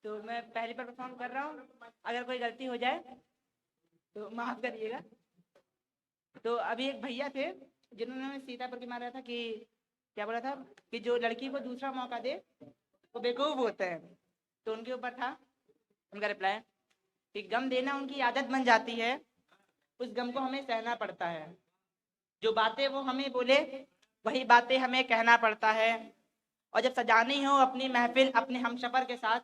तो मैं पहली बार परफॉर्म कर रहा हूँ, अगर कोई गलती हो जाए तो माफ करिएगा। तो अभी एक भैया थे जिन्होंने सीतापुर की मारा था कि क्या बोला था कि जो लड़की को दूसरा मौका दे वो बेवकूफ होते हैं। तो उनके ऊपर था उनका रिप्लाई कि गम देना उनकी आदत बन जाती है, उस गम को हमें सहना पड़ता है। जो बातें वो हमें बोले वही बातें हमें कहना पड़ता है। और जब सजानी हो अपनी महफिल अपने हमसफर के साथ,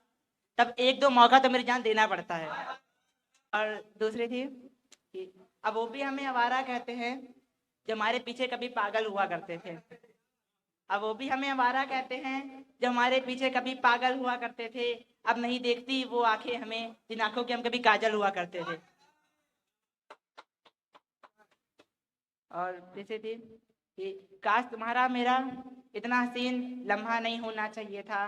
तब एक दो मौका तो मेरी जान देना पड़ता है। और दूसरी थी कि अब वो भी हमें आवारा कहते हैं जो हमारे पीछे कभी पागल हुआ करते थे। अब वो भी हमें आवारा कहते हैं जो हमारे पीछे कभी पागल हुआ करते थे। अब नहीं देखती वो आंखें हमें जिन आंखों के हम कभी काजल हुआ करते थे। और जैसे थी कि काश तुम्हारा मेरा इतना हसीन लम्हा नहीं होना चाहिए था।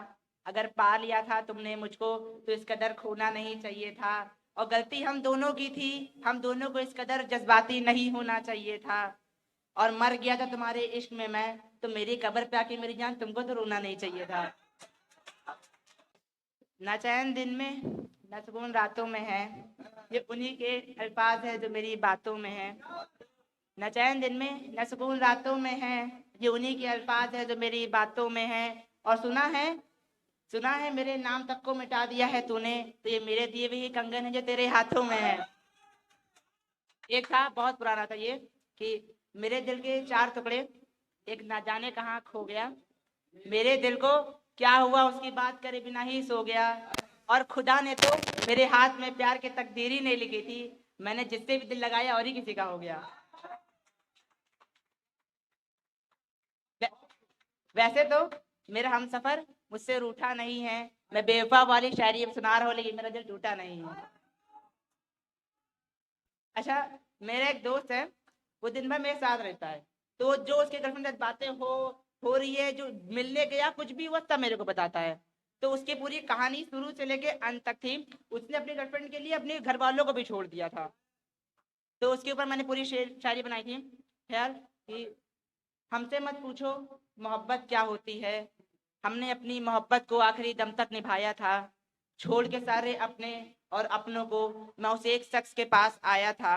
अगर पा लिया था तुमने मुझको तो इस कदर खोना नहीं चाहिए था। और गलती हम दोनों की थी, हम दोनों को इस कदर जज्बाती नहीं होना चाहिए था। और मर गया था तुम्हारे इश्क में मैं, तो मेरी कब्र पे आके मेरी जान तुमको तो रोना नहीं चाहिए था। ना चैन दिन में ना सुकून रातों में है, ये उन्हीं के अल्फाज है जो मेरी बातों में है। न चैन दिन में न सुकून रातों में है, ये उन्हीं के अल्फाज है जो मेरी बातों में है। और सुना है मेरे नाम तक को मिटा दिया है तूने, तो ये मेरे दिए हुए ही कंगन है जो तेरे हाथों में है। एक था बहुत पुराना था ये कि मेरे दिल के चार टुकड़े, एक ना जाने कहाँ खो गया। मेरे दिल को क्या हुआ उसकी बात करे बिना ही सो गया। और खुदा ने तो मेरे हाथ में प्यार की तकदीर ही नहीं लिखी थी, मैंने जिससे भी दिल लगाया और ही किसी का हो गया। वैसे तो मेरा हमसफर मुझसे रूठा नहीं है, मैं बेवफा वाली शायरी अब सुना रहा हूँ लेकिन मेरा दिल टूटा नहीं है। अच्छा, मेरा एक दोस्त है, वो दिन भर मेरे साथ रहता है। तो जो उसके गर्लफ्रेंड से बातें हो रही है, जो मिलने गया कुछ भी हुआ सब मेरे को बताता है। तो उसकी पूरी कहानी शुरू से लेके अंत तक थी। उसने अपनी गर्लफ्रेंड के लिए अपने घर वालों को भी छोड़ दिया था। तो उसके ऊपर मैंने पूरी शायरी बनाई थी। ख्याल कि हमसे मत पूछो मोहब्बत क्या होती है, हमने अपनी मोहब्बत को आखिरी दम तक निभाया था। छोड़ के सारे अपने और अपनों को मैं उस एक शख्स के पास आया था।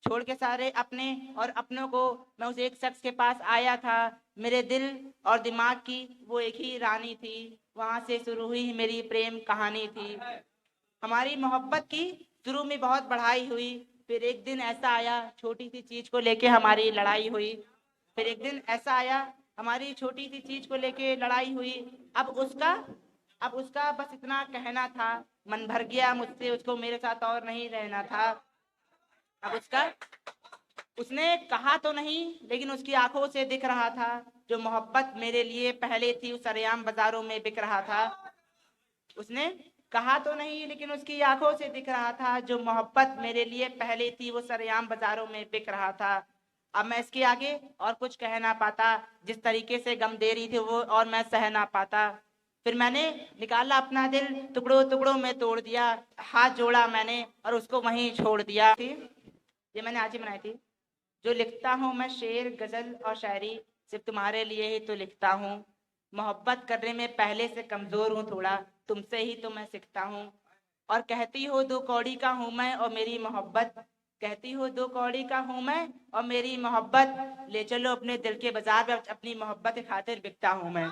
छोड़ के सारे अपने और अपनों को मैं उस एक शख्स के पास आया था। मेरे दिल और दिमाग की वो एक ही रानी थी, वहां से शुरू हुई मेरी प्रेम कहानी थी। हमारी मोहब्बत की शुरू में बहुत बढ़ाई हुई, फिर एक दिन ऐसा आया छोटी सी चीज को लेके हमारी लड़ाई हुई। फिर एक दिन ऐसा आया हमारी छोटी सी चीज को लेके लड़ाई हुई। अब उसका अब उसका बस इतना कहना था, मन भर गया मुझसे उसको मेरे साथ और नहीं रहना था। अब उसने कहा तो नहीं लेकिन उसकी आंखों से दिख रहा था, जो मोहब्बत मेरे लिए पहले थी उस सरेआम बाजारों में बिक रहा था। उसने कहा तो नहीं लेकिन उसकी आंखों से दिख रहा था, जो मोहब्बत मेरे लिए पहले थी वो सरेआम बाजारों में बिक रहा था। अब मैं इसके आगे और कुछ कह ना पाता, जिस तरीके से गम दे रही थी वो और मैं सह ना पाता। फिर मैंने निकाला अपना दिल टुकड़ों टुकड़ों में तोड़ दिया, हाथ जोड़ा मैंने और उसको वहीं छोड़ दिया थी। ये मैंने आज ही बनाई थी। जो लिखता हूँ मैं शेर गजल और शायरी सिर्फ तुम्हारे लिए ही तो लिखता हूँ। मोहब्बत करने में पहले से कमजोर हूँ थोड़ा, तुमसे ही तो मैं सीखता हूँ। और कहती हो दो कौड़ी का हूँ मैं और मेरी मोहब्बत, कहती हो दो कौड़ी का हूँ मैं और मेरी मोहब्बत, ले चलो अपने दिल के बाजार में अपनी मोहब्बत की खातिर बिकता हूँ मैं।